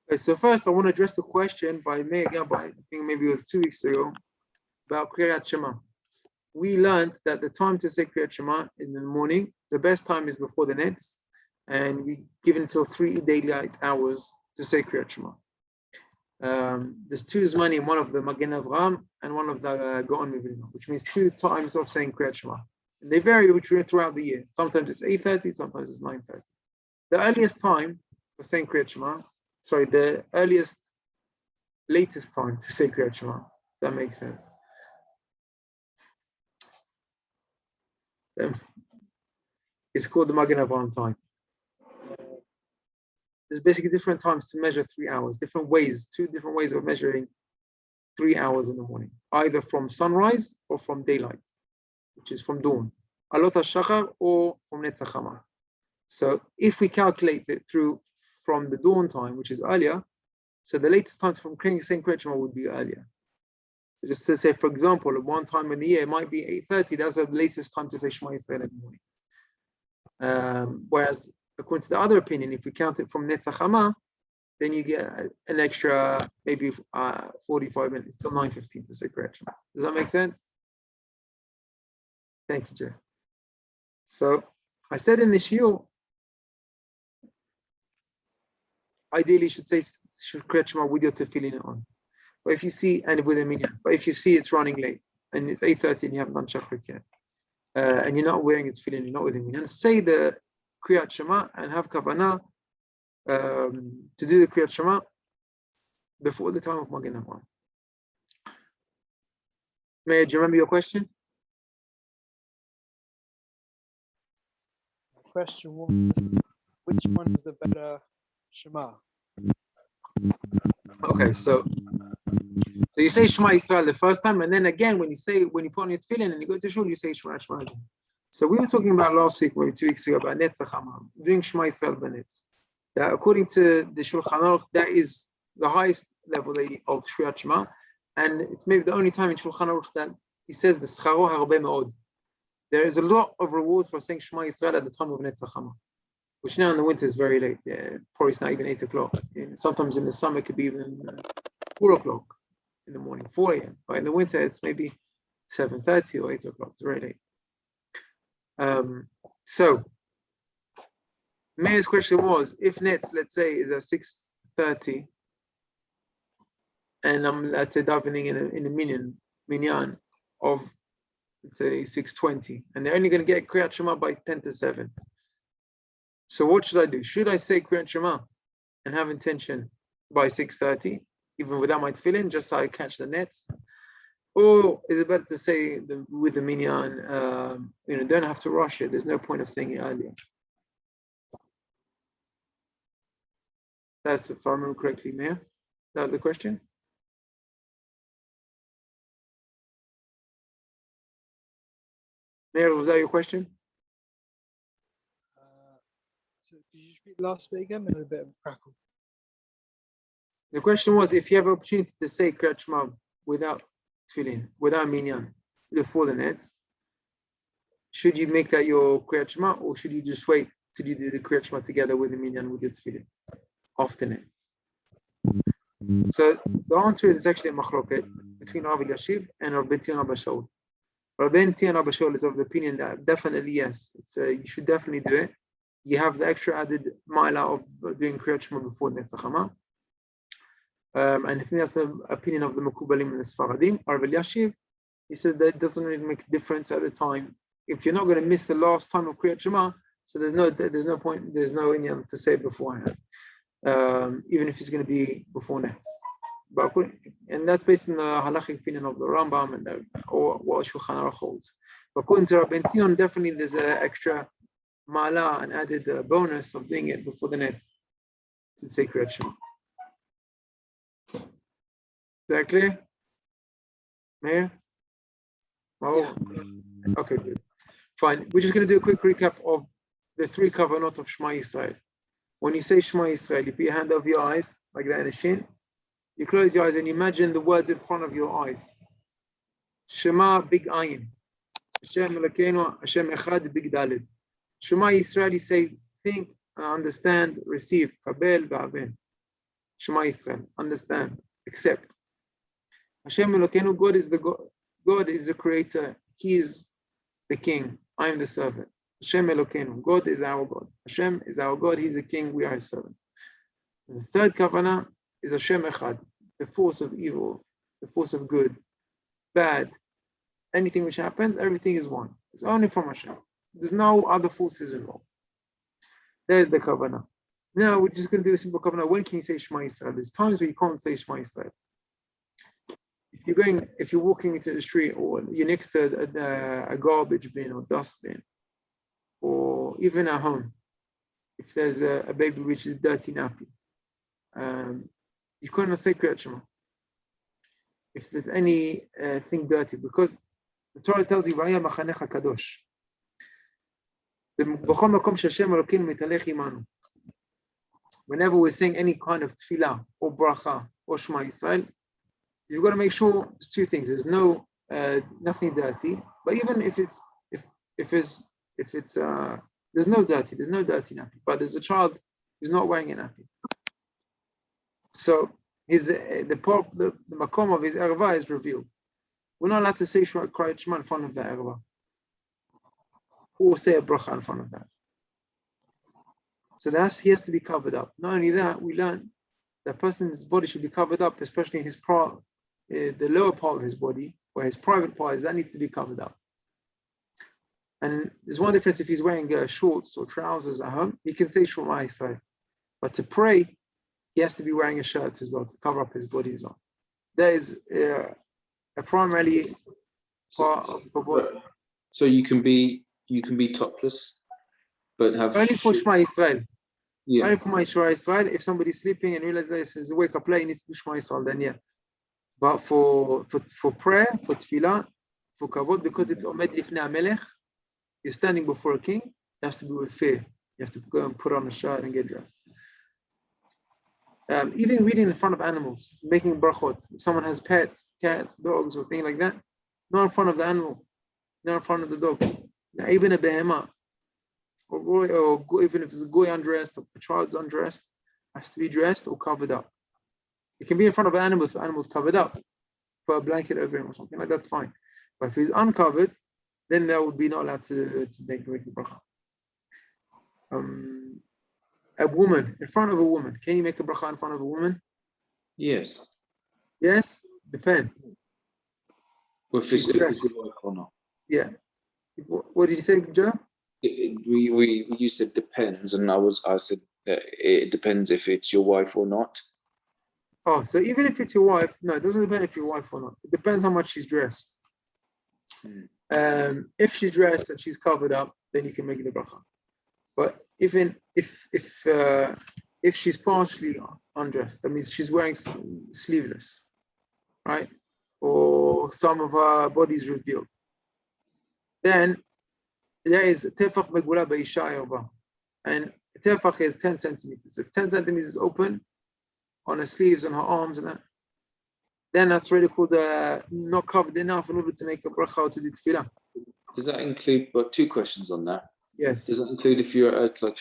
Okay, so first I want to address the question by Meir Gabbai, I think maybe it was 2 weeks ago, about Kriyat Shema. We learned that the time to say Kriyat Shema in the morning, the best time is before the nets, and we give it until 3 daylight hours to say Kriyat Shema. There's 2 Zmanim, one of the Magen Avraham and one of the Gaon Mivilna, which means 2 times of saying Kriyat Shema. And they vary throughout the year. Sometimes it's 8:30, sometimes it's 9:30. The earliest time for saying Kriyat Shema, the latest time to say Kriyat Shema, if that makes sense. It's called the Magen Avraham time. There's basically different times to measure 3 hours, different ways, 2 different ways of measuring 3 hours in the morning, either from sunrise or from daylight, which is from dawn, alot hashachar, or from netzach hama. So if we calculate it from the dawn time, which is earlier, so the latest time from saying Kriyat Shema would be earlier. So just to say, for example, at one time in the year, it might be 8:30, that's the latest time to say Shema Yisrael in the morning. Whereas according to the other opinion, if we count it from netzach hama, then you get an extra maybe 45 minutes till 9:15 to say Kriyat Shema. Does that make sense? Thank you, Jay. So I said in the shiur, ideally you should say Kriyat Shema with your tefillin on. But if you see, and with a minyan, but if you see it's running late and it's 8:30 and you haven't done shachrit yet, and you're not wearing a tefillin, you're not with a minyan, say the Kriyat Shema and have kavanah to do the Kriyat Shema before the time of Magen Avraham. May I remember your question? The question was, which one is the better Shema? Okay, so you say Shema Yisrael the first time, and then again when you put on your tefillin and you go to shul, you say Shema Shema again. So we were talking about last week, maybe 2 weeks ago, about netzach hama, doing Shema Yisrael b'netz. That according to the Shulchan Aruch, that is the highest level of Kriyat Shema, and it's maybe the only time in Shulchan Aruch that he says the scharo harbe me'od. There is a lot of reward for saying Shema Yisrael at the time of netzach hama, which now in the winter is very late. Yeah, probably it's not even 8 o'clock. Sometimes in the summer it could be even 4 o'clock in the morning, 4 a.m. But in the winter it's maybe 7:30 or 8 o'clock. It's very late. So Meir's question was, if nets, let's say, is at 6:30, and I'm, let's say, davening in a minyan of, let's say, 6:20, and they're only going to get Kriyat Shema by 10 to 7. So what should I do? Should I say Kriyat Shema and have intention by 6:30, even without my tefillin, just so I catch the nets? Or is it better to say with the minyan, don't have to rush it. There's no point of saying it earlier. That's, if I remember correctly, Meir. That was the question? Meir, was that your question? So could you repeat the last bit again? Maybe a bit of a crackle. The question was, if you have opportunity to say Kriyat Shema without tefillin, without minyan, before the nets, should you make that your Kriyat Shema, or should you just wait till you do the Kriyat Shema together with the minyan with your tefillin after nets? So the answer is actually a machloket between Rabbi Yashiv and Rabbi Netanel Rabbi Shaul. Rabbi Netanel Rabbi Shaul is of the opinion that definitely yes, you should definitely do it. You have the extra added ma'ala of doing Kriyat Shema before netzach hama. And I think that's the opinion of the Mekubalim and the Sfaradim. Rabbi Yashiv, he says that it doesn't really make a difference at the time. If you're not going to miss the last time of Kriyat Shema, so there's no point, there's no inyan to say it beforehand, even if it's going to be before nets. And that's based on the halachic opinion of the Rambam or what Shulchan Aruch holds. But according to Rabbi Netanel, definitely there's an extra ma'ala and added bonus of doing it before the nets to say Kriyat Shema. Is that clear? Meir? Yeah. Okay, good. Fine. We're just going to do a quick recap of the 3 kavanot of Shema Yisrael. When you say Shema Yisrael, you put your hand over your eyes, like that in a shin. You close your eyes and imagine the words in front of your eyes. Shema, big ayin. Hashem Elokeinu, Hashem Echad, big dalid. Shema Yisrael, you say, think, understand, receive. Kabel, va'aven. Shema Yisrael, understand, accept. Hashem Elokeinu, God is the God. God is the creator. He is the king. I am the servant. Hashem Elokeinu, God is our God. Hashem is our God. He's the king. We are his servant. And the third kavanah is Hashem Echad, the force of evil, the force of good, bad. Anything which happens, everything is one. It's only from Hashem. There's no other forces involved. There's the kavanah. Now we're just going to do a simple kavanah. When can you say Shema Yisrael? There's times where you can't say Shema Yisrael. If you're walking into the street, or you're next to a garbage bin or dustbin, or even at home, if there's a baby which is dirty nappy, you cannot say Kriyat Shema. If there's any thing dirty, because the Torah tells you, "V'aya machanecha kadosh." Whenever we're saying any kind of tefillah or bracha or Shema Yisrael, you've got to make sure there's two things. There's nothing dirty, but even if it's there's no dirty nappy, but there's a child who's not wearing a nappy. So the makom of his erva is revealed. We're not allowed to say Kriyat Shema in front of the erva, or say a bracha in front of that. So he has to be covered up. Not only that, we learn that person's body should be covered up, especially in his the lower part of his body, where his private part is, that needs to be covered up. And there's one difference: if he's wearing shorts or trousers at home, he can say Shema Yisrael. But to pray, he has to be wearing a shirt as well to cover up his body as well. There is a primarily part of the body. So you can be topless, but have only for Shema Yisrael. Yeah. Only for my Shema Yisrael. If somebody's sleeping and realizes that it's a wake up late, he needs to do Shema Yisrael, then yeah. But for prayer, for tefillah, for kavod, because it's omed lifnei hamelech, you're standing before a king, it has to be with fear. You have to go and put on a shirt and get dressed. Even reading in front of animals, making brachot. If someone has pets, cats, dogs, or things like that, not in front of the animal, not in front of the dog. Now, even a behemah, or even if it's a goy undressed, or if a child's undressed, has to be dressed or covered up. It can be in front of an animal if the animal's covered up, put a blanket over him or something like that, that's fine. But if he's uncovered, then that would be not allowed to make a bracha. A woman, in front of a woman, can you make a bracha in front of a woman? Yes. Yes, depends. If it's your wife or not. Yeah. What did you say, Joe? You said depends, and I said it depends if it's your wife or not. Oh, so even if it's your wife, no, it doesn't depend if your wife or not. It depends how much she's dressed. If she's dressed and she's covered up, then you can make the bracha. But even if she's partially undressed, that means she's wearing sleeveless, right? Or some of her body's revealed. Then there is tefach megula b'isha erva, and tefach is 10 centimeters. If 10 centimeters is open on her sleeves and her arms and that, then that's really called not covered enough in order to make a bracha or to do tefillah. Does that include? But two questions on that. Yes. Does that include if you're at at a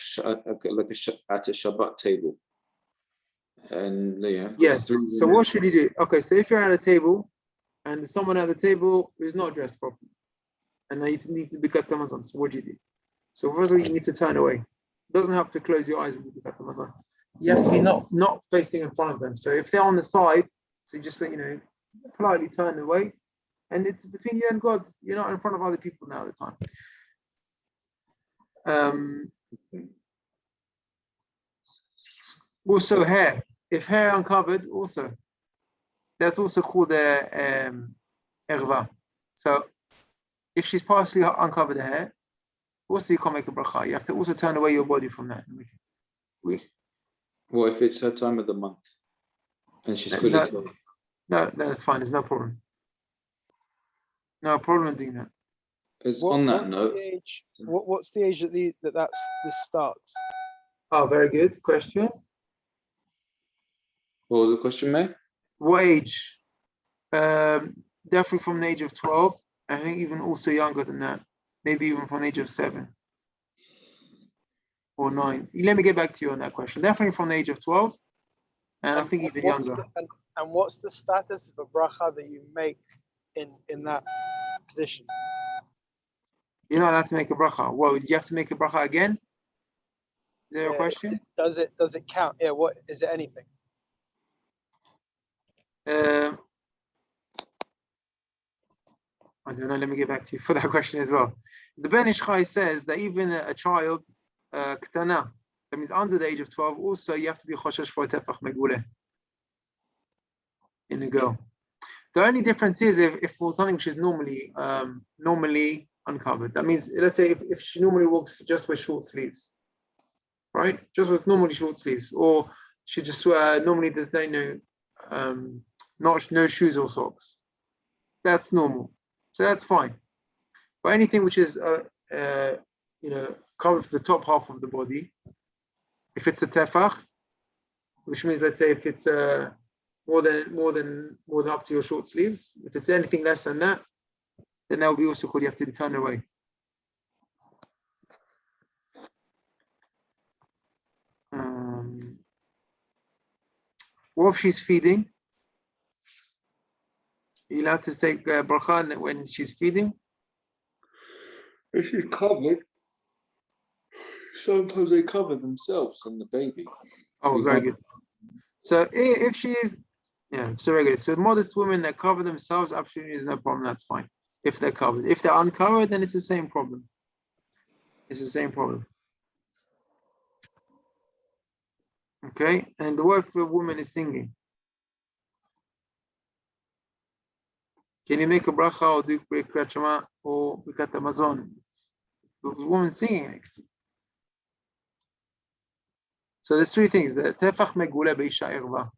Shabbat table? And yeah. Yes. So what should you do? Okay. So if you're at a table and there's someone at the table who's not dressed properly, and they need to be kat hamazon, so what do you do? So first of all, you need to turn away. It doesn't have to close your eyes and do kat hamazon. You have to be not facing in front of them. So if they're on the side, so you just politely turn away, and it's between you and God. You're not in front of other people now at the time. Also hair. If hair uncovered, also that's also called erva. So if she's partially uncovered the hair, also you can't make a bracha. You have to also turn away your body from that. Well, if it's her time of the month and she's fully covered? No, that's fine. There's no problem. No problem doing that. On that note, what's the age that this starts? Oh, very good question. What was the question, May? What age? Definitely from the age of 12. I think even also younger than that. Maybe even from the age of 7 or 9. Let me get back to you on that question. Definitely from the age of 12. And I think even what's younger. and what's the status of a bracha that you make in that position? You're not allowed to make a bracha. Well, did you have to make a bracha again? Is there a question? Does it count? Yeah. What is it? Anything? I don't know. Let me get back to you for that question as well. The Ben Ish Chai says that even a child, ktana, that means under the age of 12, also you have to be choshesh for a tefach meguleh in a girl. The only difference is if for something which is normally uncovered. That means, let's say if she normally walks just with short sleeves, right? Just with normally short sleeves, or she just normally does no shoes or socks. That's normal, so that's fine. But anything which is covered for the top half of the body, if it's a tefach, which means, let's say if it's more than up to your short sleeves, if it's anything less than that, then that will be also called you have to turn away. What if she's feeding? Are you allowed to say bracha when she's feeding? If she's covered, sometimes they cover themselves and the baby. Oh, very good. So if she is, so very good. So modest women that cover themselves, absolutely is no problem. That's fine. If they're covered. If they're uncovered, then it's the same problem. It's the same problem. Okay, and the word for woman is singing. Can you make a bracha or do Kriyat Shema or Birkat Hamazon? The woman singing next to you. So there's three things. The tefach meguleh beisha erva,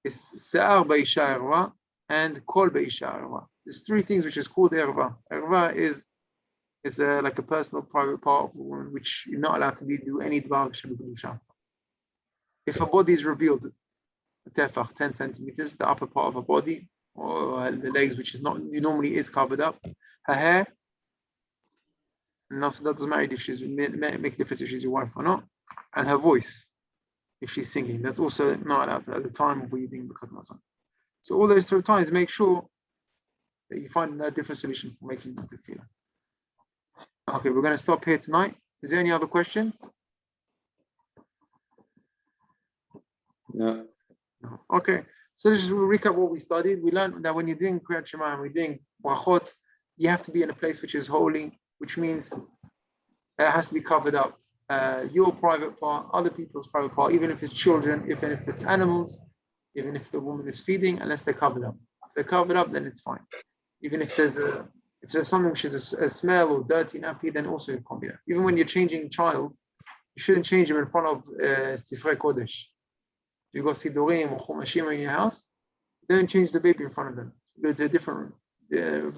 is se'ar beisha erva, and kol beisha erva. There's three things which is called erva. Erva is like a personal private part of a woman which you're not allowed to do any dvar shebekudusha. If a body is revealed, tefach 10 centimeters, the upper part of a body, or the legs, which is not normally is covered up, her hair, and also that doesn't matter if she's make a difference if she's your wife or not, and her voice, if she's singing, that's also not allowed at the time of reading the Birkat. So all those 3 times, make sure that you find a different solution for making the tefillah. Okay, we're going to stop here tonight. Is there any other questions? No. Okay, so let's just recap what we studied. We learned that when you're doing Kriyat Shema and we're doing brachot, you have to be in a place which is holy, which means it has to be covered up. Your private part, other people's private part, even if it's children, even if it's animals, even if the woman is feeding, unless they're covered up. If they're covered up, then it's fine. Even if there's something which is a smell or dirty nappy, then also it can't be there. Even when you're changing child, you shouldn't change them in front of Sifrei Kodesh. If you've got Sidurim or Chumashim in your house, don't change the baby in front of them. Go to a different room.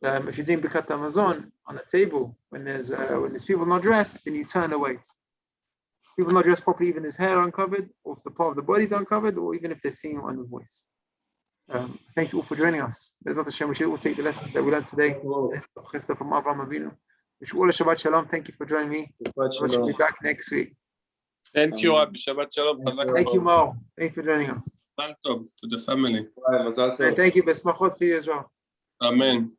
If you're doing Birkat Hamazon on a table, when there's people not dressed, then you turn away. People not dressed properly, even his hair uncovered, or if the part of the body is uncovered, or even if they're singing on the voice. Thank you all for joining us. Be'ezrat Hashem, we should all take the lessons that we learned today. Chesed from Avraham Avinu. Wish you all a Shabbat Shalom. Thank you for joining me. I should be back next week. Thank you, Rabbi. Shabbat Shalom. Thank you, Mo. Thank you for joining us. Mazal tov to the family. Mazal tov. And thank you, Besmachot, for you as well. Amen.